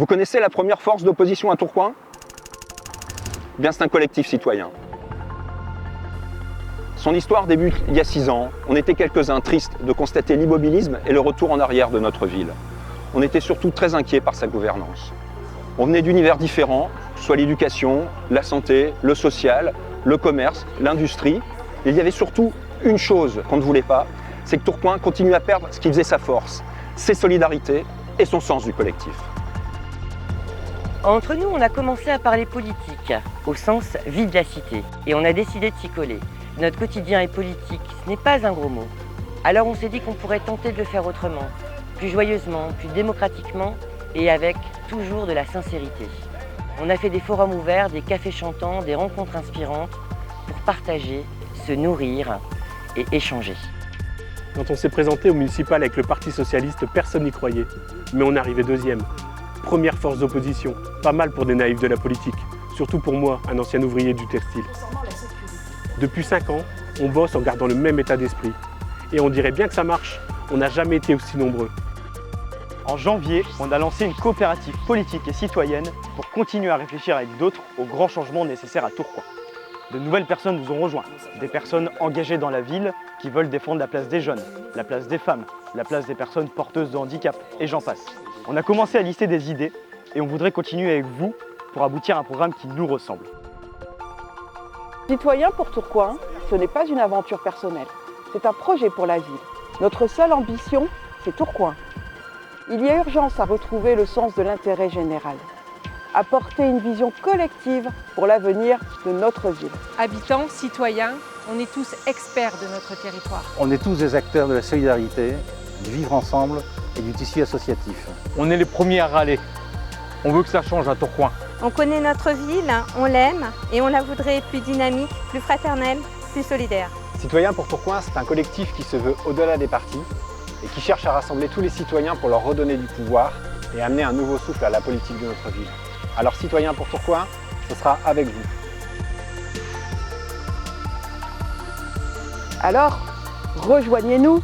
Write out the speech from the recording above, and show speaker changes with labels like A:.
A: Vous connaissez la première force d'opposition à Tourcoing? Bien, c'est un collectif citoyen. Son histoire débute il y a 6 ans. On était quelques-uns tristes de constater l'immobilisme et le retour en arrière de notre ville. On était surtout très inquiets par sa gouvernance. On venait d'univers différents, soit l'éducation, la santé, le social, le commerce, l'industrie. Et il y avait surtout une chose qu'on ne voulait pas, c'est que Tourcoing continue à perdre ce qui faisait sa force, ses solidarités et son sens du collectif.
B: Entre nous, on a commencé à parler politique, au sens vie de la cité, et on a décidé de s'y coller. Notre quotidien est politique, ce n'est pas un gros mot. Alors on s'est dit qu'on pourrait tenter de le faire autrement, plus joyeusement, plus démocratiquement, et avec toujours de la sincérité. On a fait des forums ouverts, des cafés chantants, des rencontres inspirantes, pour partager, se nourrir et échanger.
C: Quand on s'est présenté au municipal avec le Parti Socialiste, personne n'y croyait. Mais on est arrivé deuxième. Première force d'opposition, pas mal pour des naïfs de la politique, surtout pour moi, un ancien ouvrier du textile. Depuis 5 ans, on bosse en gardant le même état d'esprit. Et on dirait bien que ça marche, on n'a jamais été aussi nombreux.
D: En janvier, on a lancé une coopérative politique et citoyenne pour continuer à réfléchir avec d'autres aux grands changements nécessaires à Tourcoing. De nouvelles personnes nous ont rejoints, des personnes engagées dans la ville qui veulent défendre la place des jeunes, la place des femmes, la place des personnes porteuses de handicap, et j'en passe. On a commencé à lister des idées et on voudrait continuer avec vous pour aboutir à un programme qui nous ressemble.
E: Citoyen pour Tourcoing, ce n'est pas une aventure personnelle, c'est un projet pour la ville. Notre seule ambition, c'est Tourcoing. Il y a urgence à retrouver le sens de l'intérêt général, à porter une vision collective pour l'avenir de notre ville.
F: Habitants, citoyens, on est tous experts de notre territoire.
G: On est tous des acteurs de la solidarité, du vivre ensemble et du tissu associatif.
H: On est les premiers à râler. On veut que ça change à Tourcoing.
I: On connaît notre ville, on l'aime et on la voudrait plus dynamique, plus fraternelle, plus solidaire.
J: Citoyen pour Tourcoing, c'est un collectif qui se veut au-delà des partis et qui cherche à rassembler tous les citoyens pour leur redonner du pouvoir et amener un nouveau souffle à la politique de notre ville. Alors Citoyen pour Tourcoing, ce sera avec vous.
E: Alors, rejoignez-nous